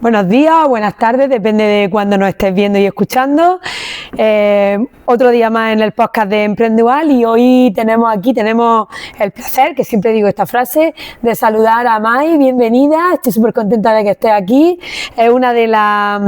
Buenos días o buenas tardes, depende de cuándo nos estés viendo y escuchando. Otro día más en el podcast de Emprendual y hoy tenemos el placer, que siempre digo esta frase, de saludar a Mai. Bienvenida, estoy súper contenta de que estés aquí. Es una de las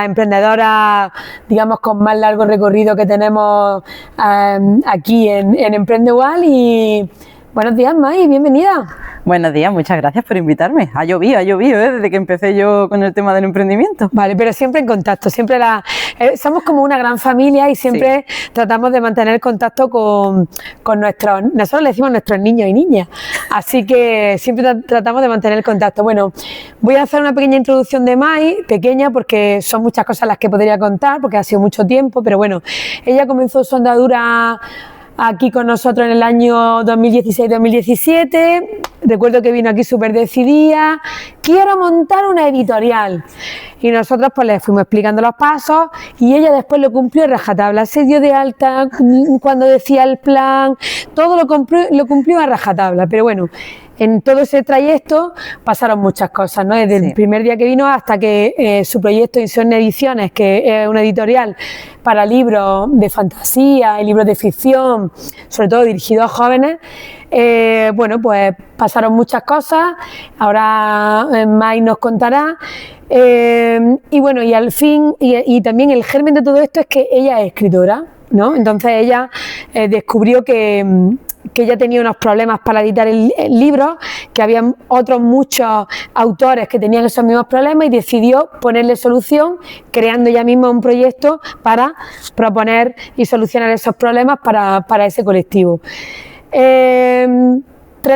emprendedoras, digamos, con más largo recorrido que tenemos aquí en Emprendual. Y buenos días, Mai, bienvenida. Buenos días, muchas gracias por invitarme. Ha llovido, desde que empecé yo con el tema del emprendimiento. Vale, pero siempre en contacto, somos como una gran familia y siempre tratamos de mantener contacto con nosotros le decimos nuestros niños y niñas, así que siempre tratamos de mantener el contacto. Bueno, voy a hacer una pequeña introducción de Mai, pequeña porque son muchas cosas las que podría contar, porque ha sido mucho tiempo, pero bueno, ella comenzó su andadura aquí con nosotros en el año 2016-2017, recuerdo que vino aquí súper decidida, quiero montar una editorial, y nosotros pues le fuimos explicando los pasos y ella después lo cumplió a rajatabla, se dio de alta cuando decía el plan, todo lo cumplió a rajatabla, pero bueno, en todo ese trayecto pasaron muchas cosas, ¿no? Desde el primer día que vino hasta que su proyecto Insomnia Ediciones, que es una editorial para libros de fantasía y libros de ficción, sobre todo dirigidos a jóvenes, bueno, pues pasaron muchas cosas, ahora Mai nos contará. Y bueno, y al fin, y también el germen de todo esto es que ella es escritora, ¿no? Entonces ella descubrió que ella tenía unos problemas para editar el libro, que había otros muchos autores que tenían esos mismos problemas y decidió ponerle solución, creando ella misma un proyecto para proponer y solucionar esos problemas para ese colectivo. 3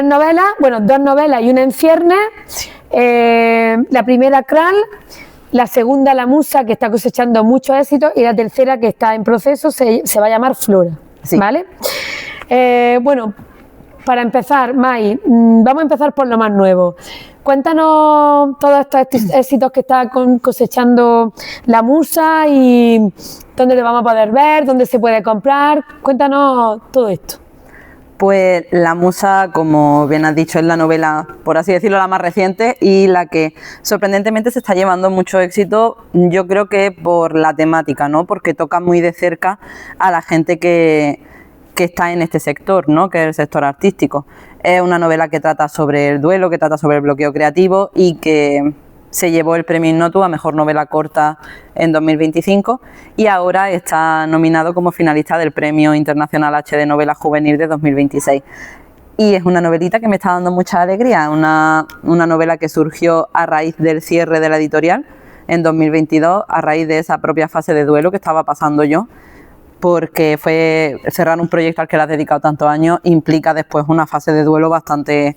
novelas, bueno, 2 novelas y una en ciernes. La primera, Kral, la segunda, La Musa, que está cosechando muchos éxitos, y la tercera, que está en proceso, se va a llamar Flora, ¿vale? Bueno, para empezar, Mai, vamos a empezar por lo más nuevo. Cuéntanos todos estos éxitos que está cosechando La Musa y dónde te vamos a poder ver, dónde se puede comprar. Cuéntanos todo esto. Pues La Musa, como bien has dicho, es la novela, por así decirlo, la más reciente y la que sorprendentemente se está llevando mucho éxito, yo creo que por la temática, ¿no? Porque toca muy de cerca a la gente que está en este sector, ¿no? Que es el sector artístico. Es una novela que trata sobre el duelo, que trata sobre el bloqueo creativo y que se llevó el premio Innotu a Mejor Novela Corta en 2025 y ahora está nominado como finalista del Premio Internacional H de Novela Juvenil de 2026. Y es una novelita que me está dando mucha alegría, una novela que surgió a raíz del cierre de la editorial en 2022, a raíz de esa propia fase de duelo que estaba pasando yo, porque fue cerrar un proyecto al que le has dedicado tantos años implica después una fase de duelo bastante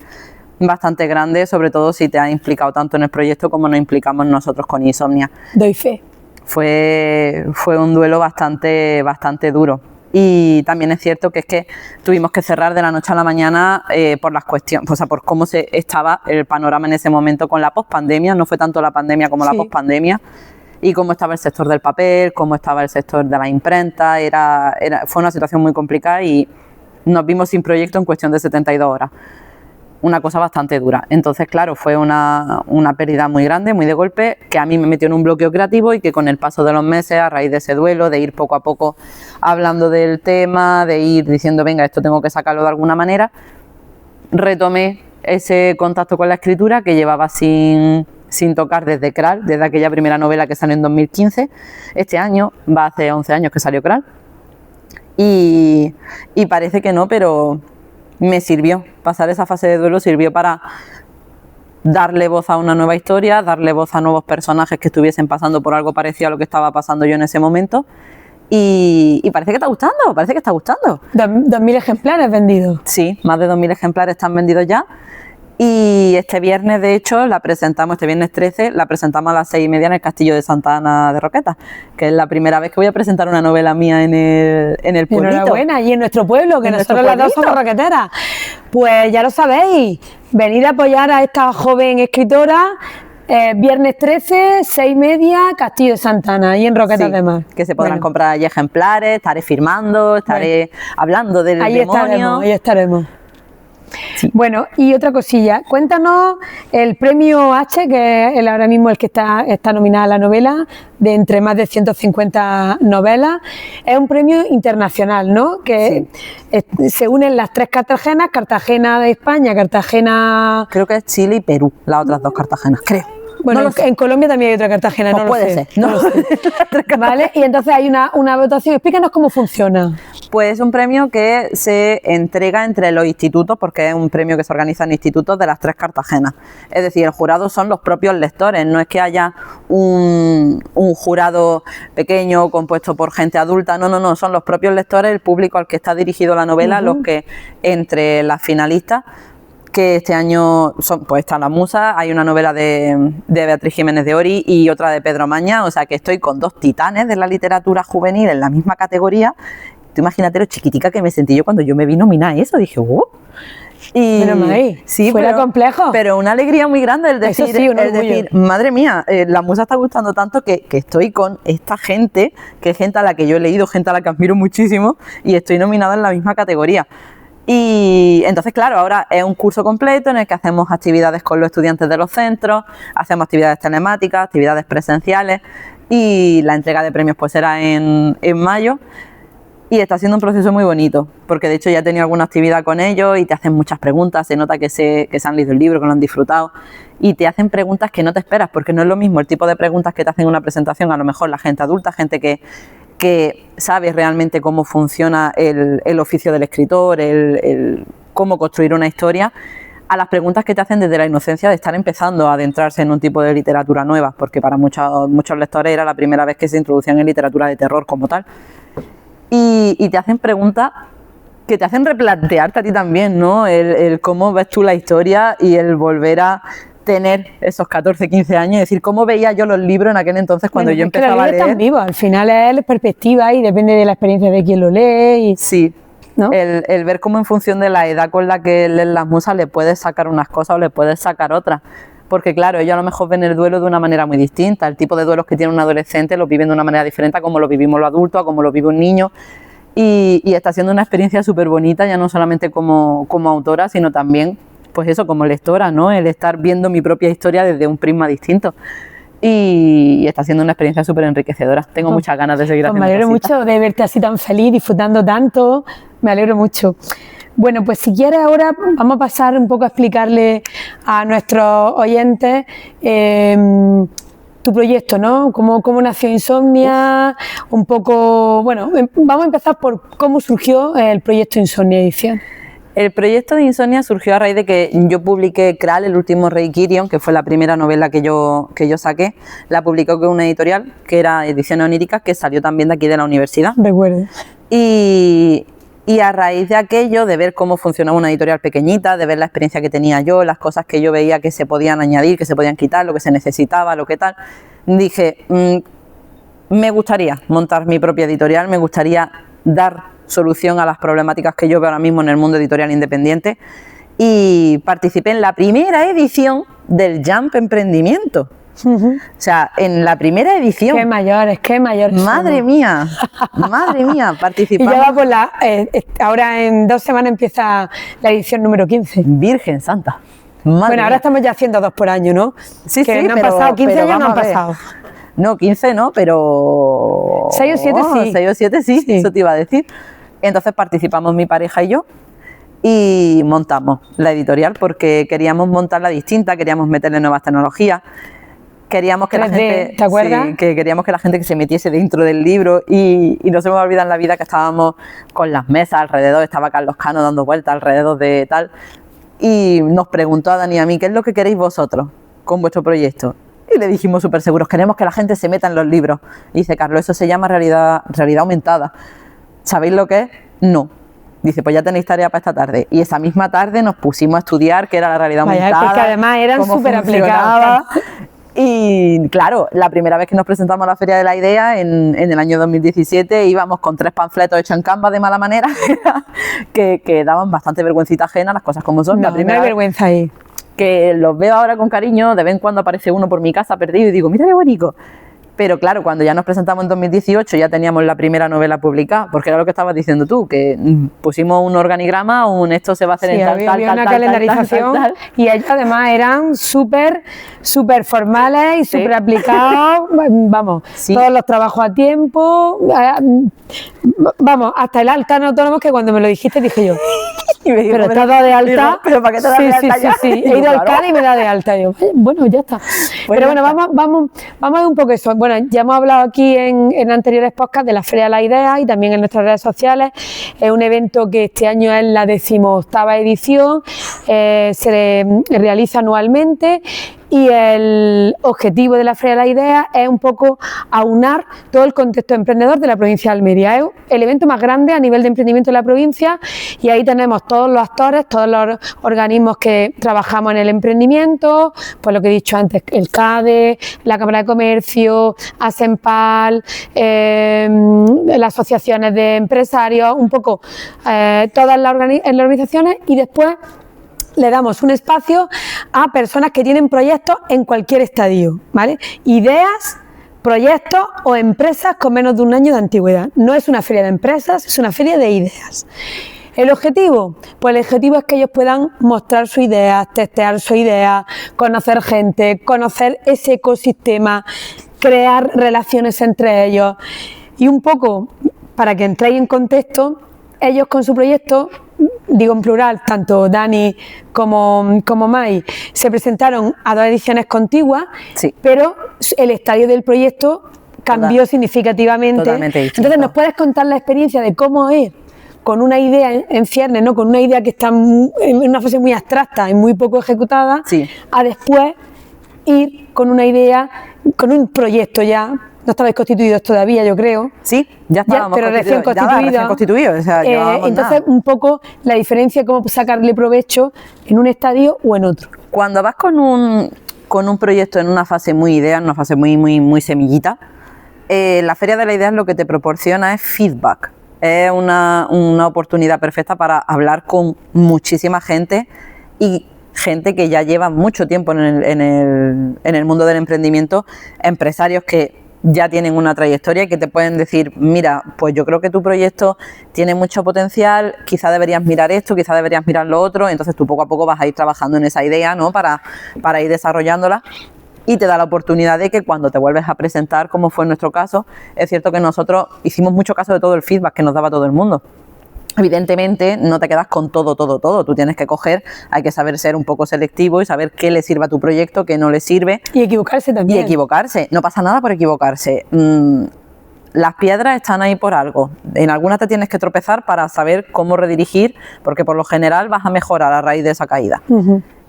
grande, sobre todo si te has implicado tanto en el proyecto como nos implicamos nosotros con Insomnia. Doy fe. Fue un duelo bastante duro. Y también es cierto que es que tuvimos que cerrar de la noche a la mañana por las cuestiones, o sea, por cómo estaba el panorama en ese momento con la pospandemia. No fue tanto la pandemia como la pospandemia. Y cómo estaba el sector del papel, cómo estaba el sector de la imprenta, fue una situación muy complicada y nos vimos sin proyecto en cuestión de 72 horas. Una cosa bastante dura. Entonces, claro, fue una pérdida muy grande, muy de golpe, que a mí me metió en un bloqueo creativo y que con el paso de los meses, a raíz de ese duelo, de ir poco a poco hablando del tema, de ir diciendo, venga, esto tengo que sacarlo de alguna manera, retomé ese contacto con la escritura que llevaba sin tocar desde Kral, desde aquella primera novela que salió en 2015. Este año va a hacer 11 años que salió Kral y parece que no, pero me sirvió, pasar esa fase de duelo sirvió para darle voz a una nueva historia, darle voz a nuevos personajes que estuviesen pasando por algo parecido a lo que estaba pasando yo en ese momento y parece que está gustando, parece que está gustando. 2.000 ejemplares vendidos. Sí, más de 2.000 ejemplares están vendidos ya. Y este viernes, de hecho, este viernes 13, la presentamos a las 6:30 en el Castillo de Santa Ana de Roquetas, que es la primera vez que voy a presentar una novela mía en el pueblito. Enhorabuena, y en nuestro pueblo, que nosotros las dos somos roqueteras. Pues ya lo sabéis, venid a apoyar a esta joven escritora. Viernes 13, 6:30, Castillo de Santa Ana, y en Roquetas de Mar. Que se podrán comprar allí ejemplares, estaré firmando, estaré hablando del demonio. Ahí estaremos. Sí. Bueno, y otra cosilla, cuéntanos el premio H, que es ahora mismo el que está nominada la novela, de entre más de 150 novelas. Es un premio internacional, ¿no? Que se unen las 3 Cartagenas, Cartagena de España, Cartagena... Creo que es Chile y Perú, las otras 2 Cartagenas, creo. Bueno, en Colombia también hay otra Cartagena, pues no puede lo sé. ser, no lo sé. Vale, y entonces hay una votación. Explícanos cómo funciona. Pues es un premio que se entrega entre los institutos, porque es un premio que se organiza en institutos de las 3 Cartagenas. Es decir, el jurado son los propios lectores, no es que haya un jurado pequeño compuesto por gente adulta, no, son los propios lectores, el público al que está dirigido la novela, los que entre las finalistas, que este año pues está La Musa, hay una novela de Beatriz Jiménez de Ori y otra de Pedro Maña, o sea que estoy con 2 titanes de la literatura juvenil en la misma categoría. Tú imagínate lo chiquitica que me sentí yo cuando yo me vi nominada a eso, dije, ¡wow! Y sí, fuera complejo. Pero una alegría muy grande el decir, sí, decir madre mía, La Musa está gustando tanto que estoy con esta gente, que es gente a la que yo he leído, gente a la que admiro muchísimo, y estoy nominada en la misma categoría. Y entonces, claro, ahora es un curso completo en el que hacemos actividades con los estudiantes de los centros, hacemos actividades telemáticas, actividades presenciales, y la entrega de premios pues será en mayo. Y está siendo un proceso muy bonito, porque de hecho ya he tenido alguna actividad con ellos y te hacen muchas preguntas, se nota que se han leído el libro, que lo han disfrutado, y te hacen preguntas que no te esperas, porque no es lo mismo el tipo de preguntas que te hacen en una presentación, a lo mejor la gente adulta, gente que sabe realmente cómo funciona el oficio del escritor, el cómo construir una historia, a las preguntas que te hacen desde la inocencia de estar empezando a adentrarse en un tipo de literatura nueva, porque para muchos lectores era la primera vez que se introducían en literatura de terror como tal. Y te hacen preguntas que te hacen replantearte a ti también, ¿no? El cómo ves tú la historia y el volver a tener esos 14, 15 años y decir cómo veía yo los libros en aquel entonces cuando yo empezaba a leer. Están vivos, al final es perspectiva y depende de la experiencia de quien lo lee. Y, sí, ¿no? El ver cómo en función de la edad con la que leen Las Musas le puedes sacar unas cosas o le puedes sacar otras. Porque claro, ellos a lo mejor ven el duelo de una manera muy distinta. El tipo de duelos que tiene un adolescente lo viven de una manera diferente a como lo vivimos los adultos, a como lo vive un niño. Y está siendo una experiencia súper bonita, ya no solamente como autora, sino también, pues eso, como lectora, ¿no? El estar viendo mi propia historia desde un prisma distinto. Y está siendo una experiencia súper enriquecedora. Tengo muchas ganas de seguir haciendo Me alegro cositas. mucho de verte así tan feliz, disfrutando tanto. Me alegro mucho. Bueno, pues si quieres ahora vamos a pasar un poco a explicarle a nuestros oyentes tu proyecto, ¿no? Cómo nació Insomnia, un poco... Bueno, vamos a empezar por cómo surgió el proyecto Insomnia Edición. El proyecto de Insomnia surgió a raíz de que yo publiqué Kral, el último Rey Kirion, que fue la primera novela que yo saqué. La publicó con una editorial que era Ediciones Oníricas, que salió también de aquí de la universidad. Recuerdo. Y a raíz de aquello, de ver cómo funcionaba una editorial pequeñita, de ver la experiencia que tenía yo, las cosas que yo veía que se podían añadir, que se podían quitar, lo que se necesitaba, lo que tal, dije, me gustaría montar mi propia editorial, me gustaría dar solución a las problemáticas que yo veo ahora mismo en el mundo editorial independiente, y participé en la primera edición del Jump Emprendimiento. O sea, en la primera edición. Qué mayores. Madre mía, participamos. Y ya va por ahora en 2 semanas empieza la edición número 15. Virgen Santa. Bueno, ahora estamos ya haciendo 2 por año, ¿no? Sí, que sí, no han pasado 15 años, no han pasado. No, 15 no, pero... 6 o 7 sí. 6 o 7 sí, eso te iba a decir. Entonces participamos mi pareja y yo y montamos la editorial porque queríamos montarla distinta, queríamos meterle nuevas tecnologías. Queríamos que 3D, la gente, ¿te acuerdas? Sí, que queríamos que la gente que se metiese dentro del libro y no se me olvida en la vida que estábamos con las mesas alrededor, estaba Carlos Cano dando vueltas alrededor de tal y nos preguntó a Dani y a mí, ¿qué es lo que queréis vosotros con vuestro proyecto? Y le dijimos súper seguros, queremos que la gente se meta en los libros. Y dice, Carlos, eso se llama realidad aumentada. ¿Sabéis lo que es? No. Dice, pues ya tenéis tarea para esta tarde. Y esa misma tarde nos pusimos a estudiar qué era la realidad aumentada. Porque además eran súper aplicadas. Y claro, la primera vez que nos presentamos a la Feria de la Idea, en el año 2017, íbamos con 3 panfletos hechos en Canva de mala manera, que daban bastante vergüencita ajena, las cosas como son. No, la primera no hay vergüenza ahí. Que los veo ahora con cariño, de vez en cuando aparece uno por mi casa perdido y digo, mira qué bonito. Pero claro, cuando ya nos presentamos en 2018 ya teníamos la primera novela publicada, porque era lo que estabas diciendo tú, que pusimos un organigrama, esto se va a hacer en tal, había una calendarización tal. Y ellos además eran súper formales y súper aplicados, vamos, todos los trabajos a tiempo, vamos, hasta el alta en autónomos, que cuando me lo dijiste dije yo, pero te has dado de alta. Pero ¿para qué te das de alta ya? Sí. He ido al CAD y me da de alta. Yo, bueno, ya está. Pero bueno, vamos a ver un poco eso. Bueno, ya hemos hablado aquí en anteriores podcasts de la Feria de la Idea y también en nuestras redes sociales. Es un evento que este año es la 18ª edición, se realiza anualmente. Y el objetivo de la Feria de la Idea es un poco aunar todo el contexto emprendedor de la provincia de Almería. Es el evento más grande a nivel de emprendimiento de la provincia y ahí tenemos todos los actores, todos los organismos que trabajamos en el emprendimiento, pues lo que he dicho antes, el CADE, la Cámara de Comercio, ASEMPAL, las asociaciones de empresarios, un poco todas las organizaciones, y después le damos un espacio a personas que tienen proyectos en cualquier estadio, ¿vale? Ideas, proyectos o empresas con menos de un año de antigüedad. No es una feria de empresas, es una feria de ideas. ¿El objetivo? Pues el objetivo es que ellos puedan mostrar sus ideas, testear su idea, conocer gente, conocer ese ecosistema, crear relaciones entre ellos. Y un poco, para que entréis en contexto, ellos con su proyecto, digo en plural, tanto Dani como Mai, se presentaron a 2 ediciones contiguas, sí, pero el estadio del proyecto cambió significativamente. Entonces, ¿nos puedes contar la experiencia de cómo es con una idea en ciernes, ¿no? Con una idea que está en una fase muy abstracta y muy poco ejecutada, sí, a después ir con una idea, con un proyecto ya? No estabais constituidos todavía, yo creo. Sí, ya estábamos pero recién constituidos. O sea, entonces, un poco la diferencia, cómo sacarle provecho en un estadio o en otro. Cuando vas con un proyecto en una fase muy idea, en una fase muy semillita, la Feria de la Idea lo que te proporciona es feedback. Es una oportunidad perfecta para hablar con muchísima gente y gente que ya lleva mucho tiempo en el mundo del emprendimiento, empresarios que ya tienen una trayectoria y que te pueden decir, mira, pues yo creo que tu proyecto tiene mucho potencial, quizá deberías mirar esto, quizá deberías mirar lo otro. Entonces tú poco a poco vas a ir trabajando en esa idea, ¿no? Para ir desarrollándola, y te da la oportunidad de que cuando te vuelves a presentar, como fue en nuestro caso, es cierto que nosotros hicimos mucho caso de todo el feedback que nos daba todo el mundo. Evidentemente no te quedas con todo, tú tienes que coger, hay que saber ser un poco selectivo y saber qué le sirve a tu proyecto, qué no le sirve. Y equivocarse también. Y equivocarse, no pasa nada por equivocarse. Las piedras están ahí por algo, en algunas te tienes que tropezar para saber cómo redirigir, porque por lo general vas a mejorar a raíz de esa caída.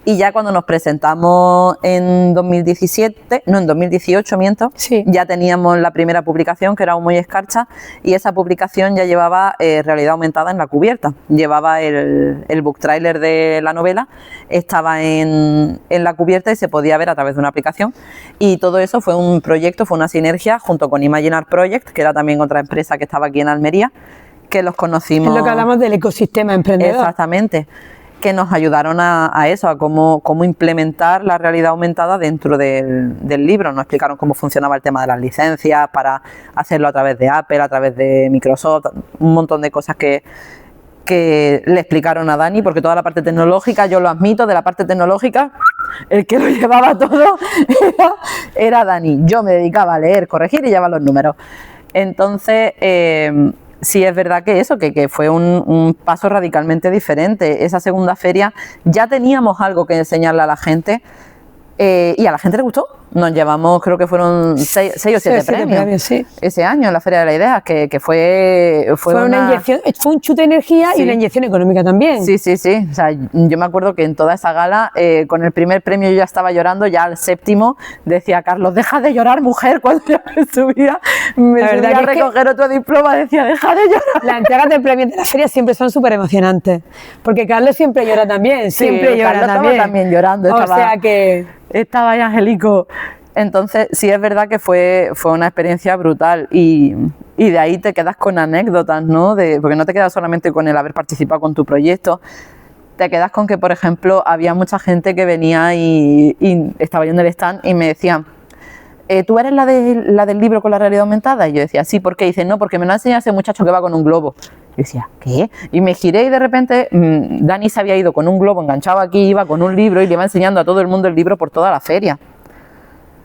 Y ya cuando nos presentamos en 2018, sí, ya teníamos la primera publicación, que era Humo y Escarcha, y esa publicación ya llevaba realidad aumentada en la cubierta. Llevaba el book trailer de la novela, estaba en la cubierta y se podía ver a través de una aplicación. Y todo eso fue un proyecto, fue una sinergia junto con Imaginar Project, que era también otra empresa que estaba aquí en Almería, que los conocimos. Es lo que hablamos del ecosistema emprendedor. Exactamente. Que nos ayudaron a eso, a cómo implementar la realidad aumentada dentro del libro. Nos explicaron cómo funcionaba el tema de las licencias para hacerlo a través de Apple, a través de Microsoft, un montón de cosas que le explicaron a Dani, porque toda la parte tecnológica, yo lo admito, de la parte tecnológica, el que lo llevaba todo era Dani. Yo me dedicaba a leer, corregir y llevar los números. Entonces, sí es verdad que eso, que fue un paso radicalmente diferente. Esa segunda feria ya teníamos algo que enseñarle a la gente, y a la gente le gustó. Nos llevamos, creo que fueron 6 o 7 premios sí, ese año en la Feria de la Idea, que fue una inyección, fue un chute de energía, sí, y una inyección económica también. Sí. O sea, yo me acuerdo que en toda esa gala, con el primer premio yo ya estaba llorando, ya al 7º decía Carlos, deja de llorar, mujer, cuando yo me subía a recoger otro diploma, decía, deja de llorar. Las entregas de premios de la feria siempre son súper emocionantes, porque Carlos siempre llora también, siempre llora Carlos también. Estaba también llorando. O sea que... Estaba ahí angelico. Entonces, sí es verdad que fue una experiencia brutal y de ahí te quedas con anécdotas, ¿no? Porque no te quedas solamente con el haber participado con tu proyecto, te quedas con que, por ejemplo, había mucha gente que venía y estaba yo en el stand y me decían, ¿tú eres la del libro con la realidad aumentada? Y yo decía, sí, ¿por qué? Y dice, no, porque me lo ha enseñado ese muchacho que va con un globo. Yo decía, ¿qué? Y me giré y de repente Dani se había ido con un globo enganchado aquí, iba con un libro y le iba enseñando a todo el mundo el libro por toda la feria.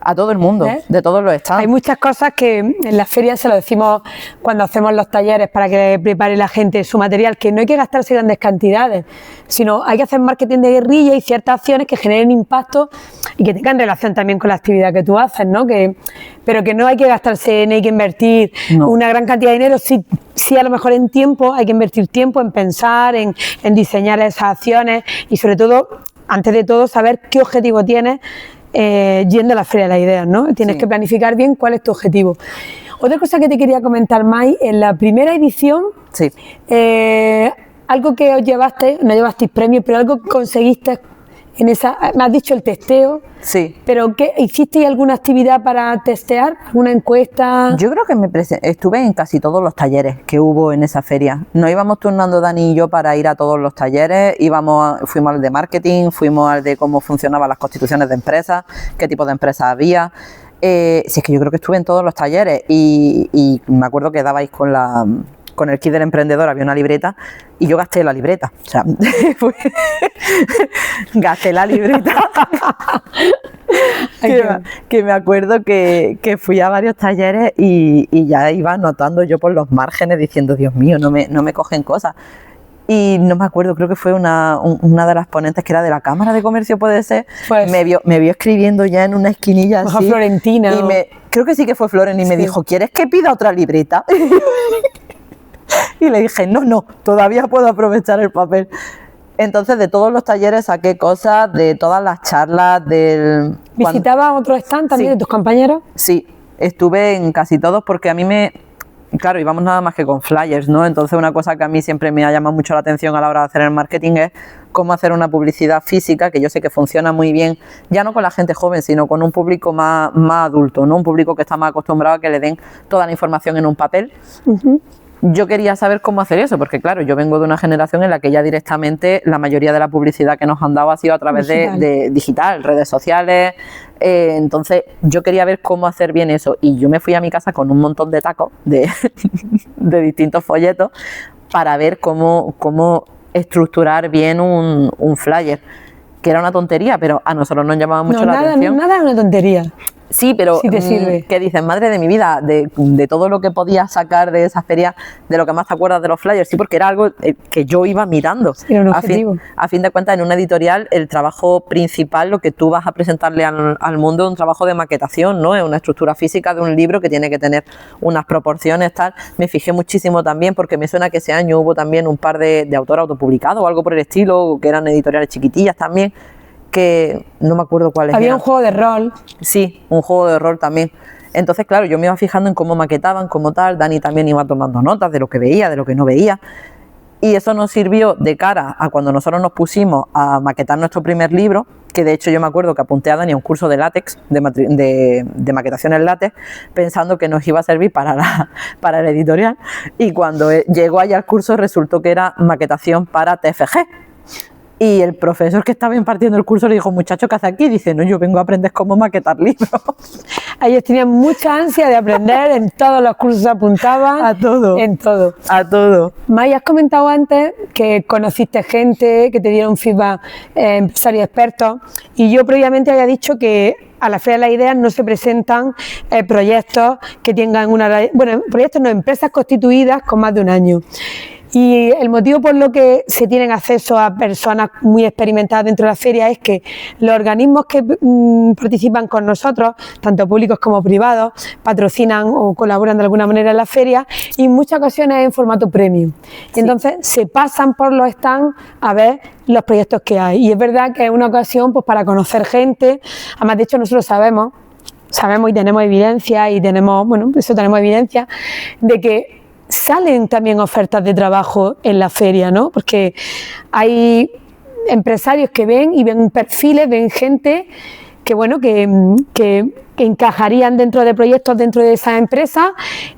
A todo el mundo, de todos los estados. Hay muchas cosas que en las ferias se lo decimos cuando hacemos los talleres para que prepare la gente su material, que no hay que gastarse grandes cantidades, sino hay que hacer marketing de guerrilla y ciertas acciones que generen impacto y que tengan relación también con la actividad que tú haces, ¿no? Pero que no hay que gastarse, ni hay que invertir una gran cantidad de dinero. Sí, a lo mejor en tiempo, hay que invertir tiempo en pensar, en diseñar esas acciones y sobre todo, antes de todo, saber qué objetivo tienes yendo a la Feria de las Ideas, ¿no? Tienes que planificar bien cuál es tu objetivo. Otra cosa que te quería comentar, Mai, en la primera edición, algo que os llevasteis, no llevasteis premios, pero algo que conseguiste en esa, me has dicho el testeo, pero ¿qué, hicisteis alguna actividad para testear? ¿Alguna encuesta? Yo creo que estuve en casi todos los talleres que hubo en esa feria. Nos íbamos turnando Dani y yo para ir a todos los talleres, fuimos al de marketing, fuimos al de cómo funcionaban las constituciones de empresas, qué tipo de empresas había. Si es que yo creo que estuve en todos los talleres y me acuerdo que dabais con el kit del emprendedor, había una libreta y yo gasté la libreta, o sea, gasté la libreta. que me acuerdo que fui a varios talleres y ya iba anotando yo por los márgenes diciendo, Dios mío, no me cogen cosas. Y no me acuerdo, creo que fue una de las ponentes que era de la Cámara de Comercio, puede ser, pues, me vio escribiendo ya en una esquinilla así. Florentina. Y creo que sí que fue Floren y me dijo, ¿quieres que pida otra libreta? Y le dije, no, todavía puedo aprovechar el papel. Entonces, de todos los talleres saqué cosas, de todas las charlas, ¿Visitabas otro stand también de tus compañeros? Sí, estuve en casi todos porque a mí claro, íbamos nada más que con flyers, ¿no? Entonces, una cosa que a mí siempre me ha llamado mucho la atención a la hora de hacer el marketing es cómo hacer una publicidad física, que yo sé que funciona muy bien, ya no con la gente joven, sino con un público más adulto, ¿no? Un público que está más acostumbrado a que le den toda la información en un papel. Yo quería saber cómo hacer eso, porque claro, yo vengo de una generación en la que ya directamente la mayoría de la publicidad que nos han dado ha sido a través de digital, redes sociales. Entonces yo quería ver cómo hacer bien eso y yo me fui a mi casa con un montón de tacos de distintos folletos para ver cómo estructurar bien un flyer, que era una tontería, pero a nosotros nos llamaba mucho la atención. Nada es una tontería. Sí, pero sí te sirve. ¿Qué dices? Madre de mi vida, de todo lo que podías sacar de esa feria, de lo que más te acuerdas de los flyers, sí, porque era algo que yo iba mirando. Era un objetivo. A fin de cuentas, en una editorial, el trabajo principal, lo que tú vas a presentarle al mundo es un trabajo de maquetación, ¿no? Es una estructura física de un libro que tiene que tener unas proporciones, tal. Me fijé muchísimo también, porque me suena que ese año hubo también un par de autores autopublicados o algo por el estilo, que eran editoriales chiquitillas también, que no me acuerdo cuáles eran. Había un juego de rol. Sí, un juego de rol también. Entonces, claro, yo me iba fijando en cómo maquetaban, como tal. Dani también iba tomando notas de lo que veía, de lo que no veía. Y eso nos sirvió de cara a cuando nosotros nos pusimos a maquetar nuestro primer libro, que de hecho yo me acuerdo que apunté a Dani a un curso de látex, de maquetación en látex, pensando que nos iba a servir para el editorial. Y cuando llegó allá al curso resultó que era maquetación para TFG. Y el profesor que estaba impartiendo el curso le dijo, muchacho, ¿qué hace aquí? Y dice, no, yo vengo a aprender cómo maquetar libros. Ellos tenían mucha ansia de aprender, en todos los cursos se apuntaban. A todo. En todo. A todo. May, has comentado antes que conociste gente, que te dieron feedback empresarios expertos, y yo previamente había dicho que a la Feria de las Ideas no se presentan proyectos que tengan proyectos no, empresas constituidas con más de un año. Y el motivo por lo que se tienen acceso a personas muy experimentadas dentro de la feria es que los organismos que participan con nosotros, tanto públicos como privados, patrocinan o colaboran de alguna manera en la feria y en muchas ocasiones en formato premium. Sí. Entonces se pasan por los stands a ver los proyectos que hay. Y es verdad que es una ocasión pues para conocer gente. Además, de hecho, nosotros sabemos y tenemos evidencia tenemos evidencia de que salen también ofertas de trabajo en la feria, ¿no? Porque hay empresarios que ven perfiles, ven gente que encajarían dentro de proyectos dentro de esas empresas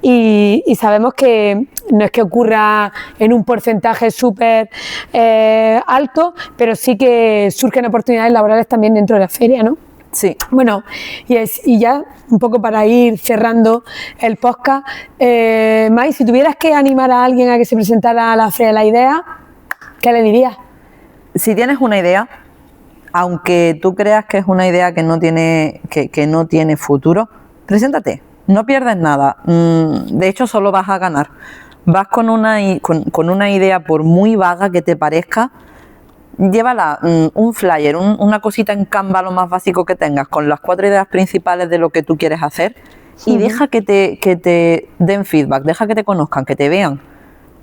y sabemos que no es que ocurra en un porcentaje súper alto, pero sí que surgen oportunidades laborales también dentro de la feria, ¿no? Sí. Bueno, y ya un poco para ir cerrando el podcast, Mai, si tuvieras que animar a alguien a que se presentara a la Feria de la Idea, ¿qué le dirías? Si tienes una idea, aunque tú creas que es una idea que no tiene, que no tiene futuro, preséntate, no pierdes nada. De hecho, solo vas a ganar. Vas con una idea, por muy vaga que te parezca, llévala, un flyer, una cosita en Canva, lo más básico que tengas, con las 4 ideas principales de lo que tú quieres hacer, y deja que te den feedback, deja que te conozcan, que te vean,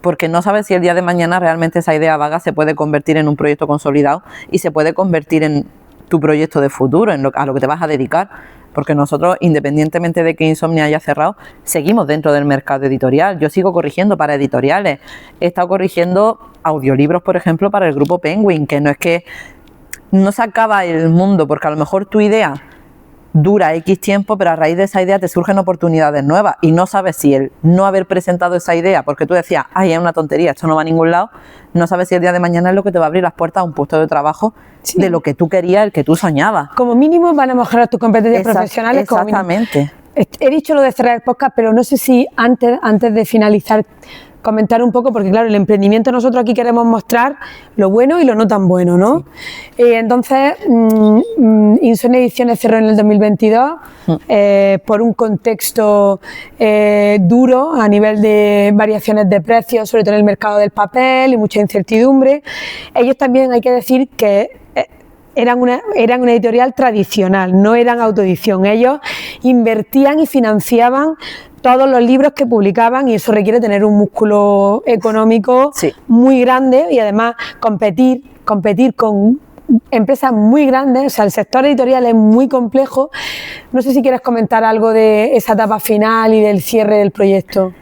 porque no sabes si el día de mañana realmente esa idea vaga se puede convertir en un proyecto consolidado y se puede convertir en tu proyecto de futuro, a lo que te vas a dedicar. Porque nosotros, independientemente de que Insomnia haya cerrado, seguimos dentro del mercado editorial. Yo sigo corrigiendo para editoriales. He estado corrigiendo audiolibros, por ejemplo, para el grupo Penguin, que no es que no se acaba el mundo, porque a lo mejor tu idea dura X tiempo, pero a raíz de esa idea te surgen oportunidades nuevas y no sabes si el no haber presentado esa idea, porque tú decías, ay, es una tontería, esto no va a ningún lado, no sabes si el día de mañana es lo que te va a abrir las puertas a un puesto de trabajo de lo que tú querías, el que tú soñabas. Como mínimo van a mejorar tus competencias profesionales. Exactamente. He dicho lo de cerrar el podcast, pero no sé si antes de finalizar comentar un poco, porque claro, el emprendimiento nosotros aquí queremos mostrar lo bueno y lo no tan bueno, ¿no? Sí. Entonces, Insomnia Ediciones cerró en el 2022 por un contexto duro a nivel de variaciones de precios, sobre todo en el mercado del papel y mucha incertidumbre. Ellos también, hay que decir que eran una editorial tradicional, no eran autoedición. Ellos invertían y financiaban todos los libros que publicaban y eso requiere tener un músculo económico muy grande y además competir con empresas muy grandes. O sea, el sector editorial es muy complejo. No sé si quieres comentar algo de esa etapa final y del cierre del proyecto.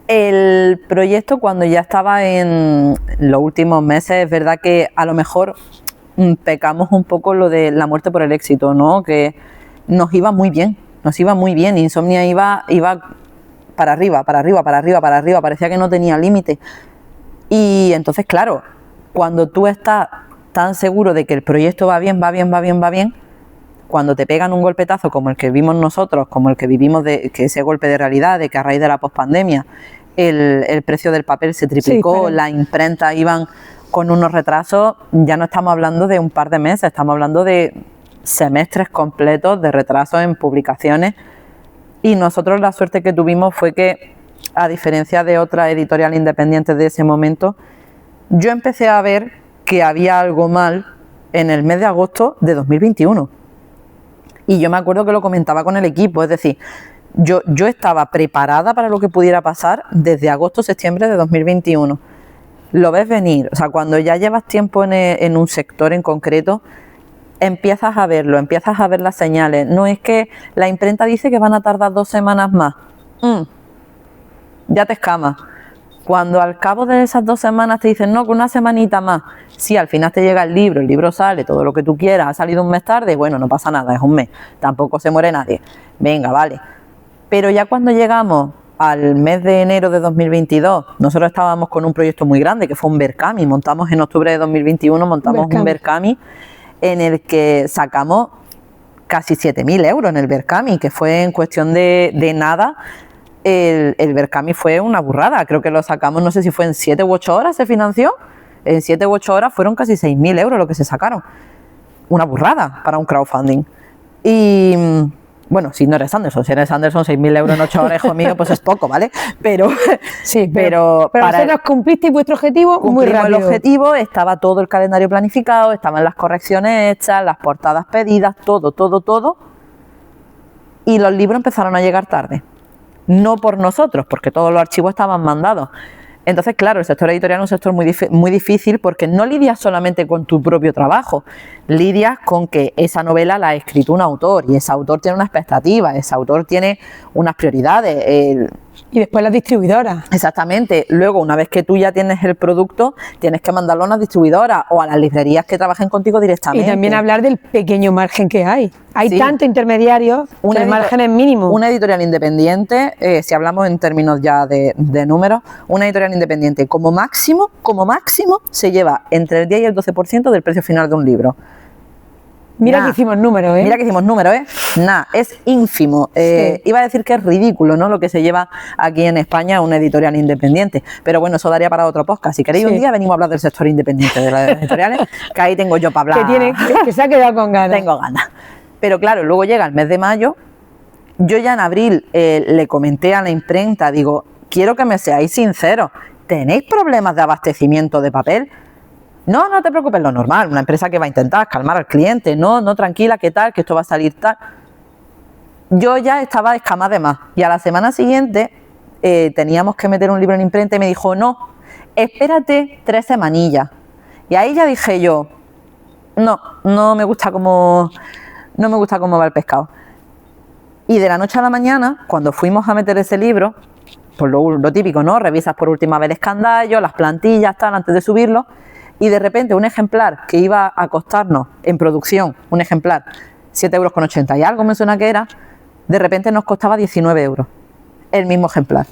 El proyecto, cuando ya estaba en los últimos meses, es verdad que a lo mejor pecamos un poco lo de la muerte por el éxito, ¿no? Que nos iba muy bien. Insomnia iba para arriba, parecía que no tenía límite. Y entonces, claro, cuando tú estás tan seguro de que el proyecto va bien, cuando te pegan un golpetazo como el que vimos nosotros, como el que vivimos, que ese golpe de realidad, de que a raíz de la pospandemia el precio del papel se triplicó, las imprentas iban con unos retrasos, ya no estamos hablando de un par de meses, estamos hablando de semestres completos de retrasos en publicaciones. Y nosotros la suerte que tuvimos fue que, a diferencia de otras editoriales independientes de ese momento, yo empecé a ver que había algo mal en el mes de agosto de 2021. Y yo me acuerdo que lo comentaba con el equipo, es decir, yo estaba preparada para lo que pudiera pasar desde agosto-septiembre de 2021. Lo ves venir, o sea, cuando ya llevas tiempo en un sector en concreto, empiezas a verlo, empiezas a ver las señales. No es que la imprenta dice que van a tardar 2 semanas más. Ya te escamas. Cuando al cabo de esas 2 semanas te dicen, no, con una semanita más. Sí, al final te llega el libro sale, todo lo que tú quieras, ha salido un mes tarde, bueno, no pasa nada, es un mes, tampoco se muere nadie. Venga, vale. Pero ya cuando llegamos al mes de enero de 2022, nosotros estábamos con un proyecto muy grande, que fue un Berkami. Montamos en octubre de 2021, un Berkami en el que sacamos casi 7.000 euros en el Berkami, que fue en cuestión de nada. El Berkami fue una burrada, creo que lo sacamos, no sé si fue en 7 u 8 horas se financió, en 7 u 8 horas fueron casi 6.000 euros lo que se sacaron. Una burrada para un crowdfunding. Y bueno, si no eres Anderson, 6.000 euros en 8 horas, hijo mío, pues es poco, ¿vale? Pero sí, pero vosotros cumplisteis vuestro objetivo muy rápido. El objetivo, estaba todo el calendario planificado, estaban las correcciones hechas, las portadas pedidas, todo. Y los libros empezaron a llegar tarde. No por nosotros, porque todos los archivos estaban mandados. Entonces, claro, el sector editorial es un sector muy difícil porque no lidias solamente con tu propio trabajo, lidias con que esa novela la ha escrito un autor y ese autor tiene una expectativa, ese autor tiene unas prioridades. Y después las distribuidoras. Exactamente. Luego, una vez que tú ya tienes el producto, tienes que mandarlo a una distribuidora o a las librerías que trabajen contigo directamente. Y también hablar del pequeño margen que hay. Hay tanto intermediario que el margen es mínimo. Una editorial independiente, si hablamos en términos ya de números, una editorial independiente como máximo, se lleva entre el 10 y el 12% del precio final de un libro. Mira que hicimos números, ¿eh? Mira que hicimos números, ¿eh? Nada, es ínfimo. Sí. Iba a decir que es ridículo, ¿no? Lo que se lleva aquí en España una editorial independiente. Pero bueno, eso daría para otro podcast. Si queréis Sí. un día venimos a hablar del sector independiente de las editoriales, que ahí tengo yo para hablar. Que se ha quedado con ganas. Tengo ganas. Pero claro, luego llega el mes de mayo. Yo ya en abril le comenté a la imprenta, digo, quiero que me seáis sinceros. ¿Tenéis problemas de abastecimiento de papel? No, no te preocupes, lo normal, una empresa que va a intentar calmar al cliente, no, tranquila, ¿qué tal? Que esto va a salir tal. Yo ya estaba escamada de más y a la semana siguiente teníamos que meter un libro en imprenta y me dijo, no, espérate 3 semanillas. Y ahí ya dije yo, no me gusta cómo va el pescado. Y de la noche a la mañana, cuando fuimos a meter ese libro, pues lo típico, ¿no? Revisas por última vez el escandallo, las plantillas, tal, antes de subirlo. Y de repente un ejemplar que iba a costarnos en producción, un ejemplar, 7,80 € y algo me suena que era, de repente nos costaba 19 € el mismo ejemplar.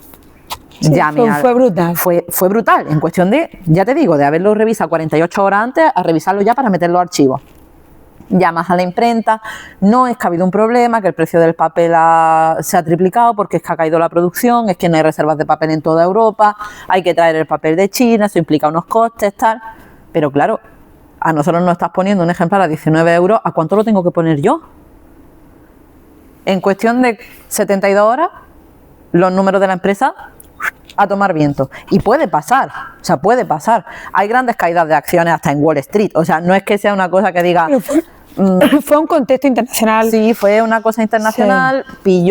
Sí, fue brutal. Fue brutal, en cuestión de, ya te digo, de haberlo revisado 48 horas antes a revisarlo ya para meter los archivos. Llamas a la imprenta, no es que ha habido un problema, que el precio del papel se ha triplicado porque es que ha caído la producción, es que no hay reservas de papel en toda Europa, hay que traer el papel de China, eso implica unos costes, tal. Pero claro, a nosotros nos estás poniendo un ejemplar a 19 €, ¿a cuánto lo tengo que poner yo? En cuestión de 72 horas, los números de la empresa a tomar viento. Y puede pasar, o sea, puede pasar. Hay grandes caídas de acciones hasta en Wall Street, o sea, no es que sea una cosa que diga... Fue un contexto internacional. Sí, fue una cosa internacional, sí.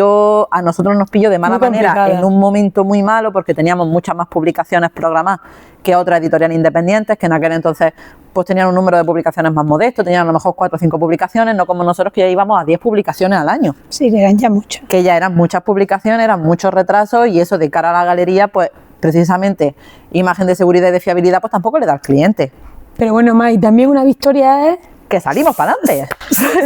A nosotros nos pilló de mala manera en un momento muy malo porque teníamos muchas más publicaciones programadas que otras editoriales independientes que en aquel entonces pues tenían un número de publicaciones más modesto, tenían a lo mejor 4 o 5 publicaciones, no como nosotros que ya íbamos a 10 publicaciones al año. Sí, eran ya muchas. Que ya eran muchas publicaciones, eran muchos retrasos y eso de cara a la galería, pues precisamente imagen de seguridad y de fiabilidad pues tampoco le da al cliente. Pero bueno, May, también una victoria es... que salimos para adelante.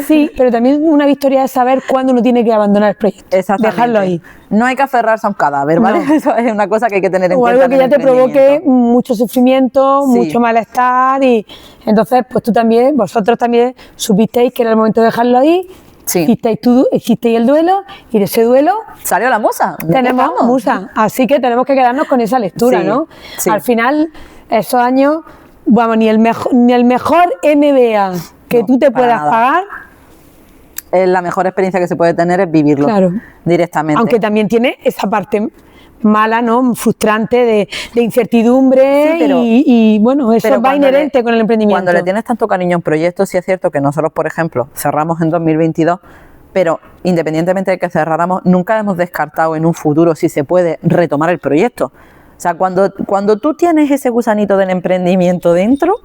Sí, pero también una victoria es saber cuándo uno tiene que abandonar el proyecto. Exactamente. Dejarlo ahí. No hay que aferrarse a un cadáver, ¿vale? No. Eso es una cosa que hay que tener en cuenta. O algo que ya te provoque mucho sufrimiento, sí. mucho malestar y entonces pues tú también, vosotros también supisteis que era el momento de dejarlo ahí. Sí. Hicisteis el duelo y de ese duelo salió la musa. Tenemos musa, así que tenemos que quedarnos con esa lectura, sí, ¿no? Sí. Al final, esos años, vamos, ni el mejor MBA que tú te puedas pagar. La mejor experiencia que se puede tener es vivirlo directamente. Aunque también tiene esa parte mala, ¿no? Frustrante de incertidumbre, sí, y bueno, eso va inherente con el emprendimiento. Cuando le tienes tanto cariño a un proyecto, sí es cierto que nosotros, por ejemplo, cerramos en 2022, pero independientemente de que cerráramos, nunca hemos descartado en un futuro si se puede retomar el proyecto. O sea, cuando tú tienes ese gusanito del emprendimiento dentro,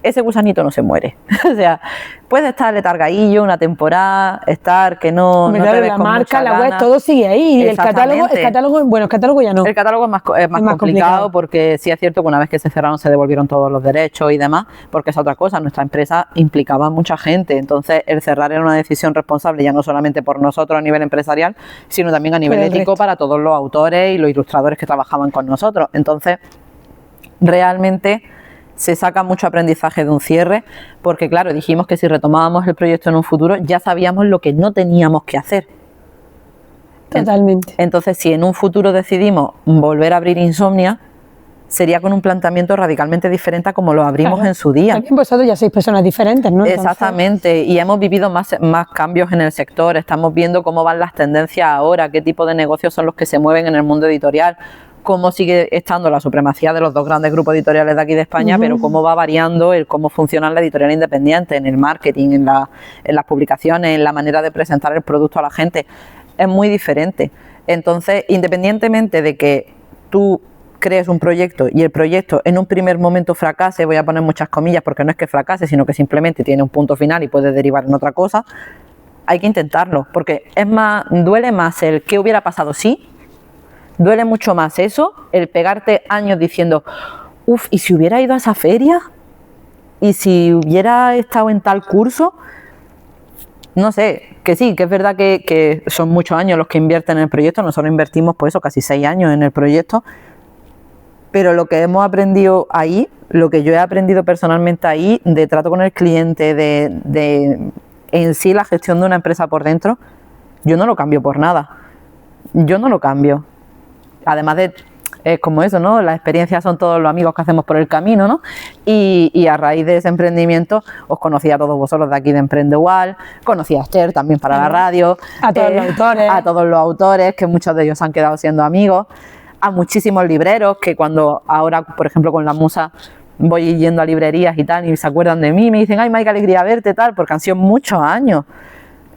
ese gusanito no se muere. O sea, puede estar letargadillo una temporada, estar que no te ves la con marca, la ganas. web, todo sigue ahí. Y el catálogo, bueno, el catálogo ya no. El catálogo es más complicado porque sí es cierto que una vez que se cerraron se devolvieron todos los derechos y demás, porque es otra cosa, nuestra empresa implicaba a mucha gente, entonces el cerrar era una decisión responsable ya no solamente por nosotros a nivel empresarial, sino también a nivel ético para todos los autores y los ilustradores que trabajaban con nosotros. Entonces, realmente se saca mucho aprendizaje de un cierre, porque claro, dijimos que si retomábamos el proyecto en un futuro ya sabíamos lo que no teníamos que hacer. Totalmente. Entonces, si en un futuro decidimos volver a abrir Insomnia, sería con un planteamiento radicalmente diferente a como lo abrimos en su día. También vosotros ya sois personas diferentes, ¿no? Entonces... Exactamente, y hemos vivido más cambios en el sector, estamos viendo cómo van las tendencias ahora, qué tipo de negocios son los que se mueven en el mundo editorial, cómo sigue estando la supremacía de los dos grandes grupos editoriales de aquí de España, pero cómo va variando el cómo funciona la editorial independiente, en el marketing, en las publicaciones, en la manera de presentar el producto a la gente. Es muy diferente. Entonces, independientemente de que tú crees un proyecto y el proyecto en un primer momento fracase, voy a poner muchas comillas porque no es que fracase, sino que simplemente tiene un punto final y puede derivar en otra cosa, hay que intentarlo, porque duele más el qué hubiera pasado si. Duele mucho más eso, el pegarte años diciendo, uff, ¿y si hubiera ido a esa feria? ¿Y si hubiera estado en tal curso? No sé, que sí, que es verdad que son muchos años los que invierten en el proyecto, nosotros invertimos pues eso, casi 6 años en el proyecto, pero lo que hemos aprendido ahí, lo que yo he aprendido personalmente ahí, de trato con el cliente, de en sí la gestión de una empresa por dentro, yo no lo cambio por nada. Yo no lo cambio. Además de, es como eso, ¿no? Las experiencias son todos los amigos que hacemos por el camino, ¿no? Y a raíz de ese emprendimiento os conocí a todos vosotros de aquí de Emprende Igual, conocí a Esther también para la radio, a todos los autores. A todos los autores, que muchos de ellos han quedado siendo amigos, a muchísimos libreros que cuando ahora, por ejemplo, con la Musa voy yendo a librerías y tal y se acuerdan de mí, me dicen, ay, May, qué alegría verte, tal, porque han sido muchos años.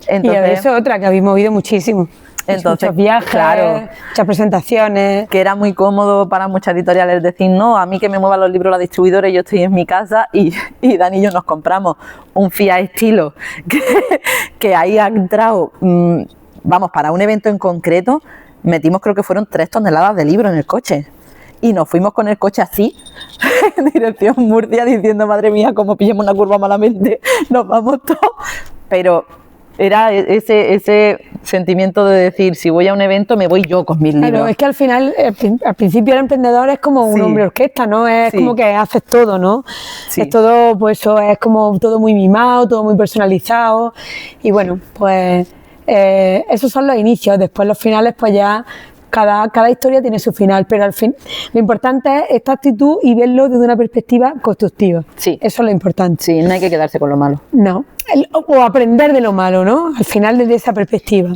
Entonces, y eso es otra que habéis movido muchísimo. Entonces, muchos viajes, claro, muchas presentaciones. Que era muy cómodo para muchas editoriales decir, no, a mí que me muevan los libros la distribuidora, yo estoy en mi casa y Dani y yo nos compramos un Fiat Estilo que ahí ha entrado, vamos, para un evento en concreto, metimos creo que fueron 3 toneladas de libros en el coche. Y nos fuimos con el coche así, en dirección Murcia, diciendo, madre mía, como pillemos una curva malamente, nos vamos todos. Pero era ese sentimiento de decir, si voy a un evento, me voy yo con mis libros. Claro, es que al final, al principio el emprendedor es como un hombre orquesta, ¿no? Es como que haces todo, ¿no? Sí. Es todo, pues eso, es como todo muy mimado, todo muy personalizado. Y bueno, pues esos son los inicios. Después los finales, pues ya cada historia tiene su final, pero al fin lo importante es esta actitud y verlo desde una perspectiva constructiva. Sí. Eso es lo importante. Sí, no hay que quedarse con lo malo. No, o aprender de lo malo, ¿no? Al final desde esa perspectiva.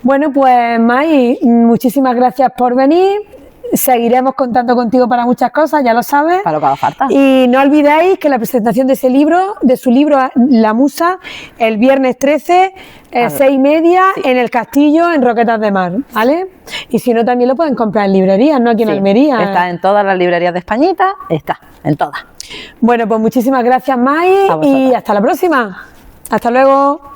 Bueno, pues May, muchísimas gracias por venir. Seguiremos contando contigo para muchas cosas, ya lo sabes. Para lo que haga falta. Y no olvidéis que la presentación de su libro La Musa, el viernes 13, 6:30, sí, en el Castillo, en Roquetas de Mar, ¿vale? Y si no, también lo pueden comprar en librerías, ¿no? Aquí en Almería. Está en todas las librerías de Españita, está, en todas. Bueno, pues muchísimas gracias, May, y hasta la próxima. Hasta luego.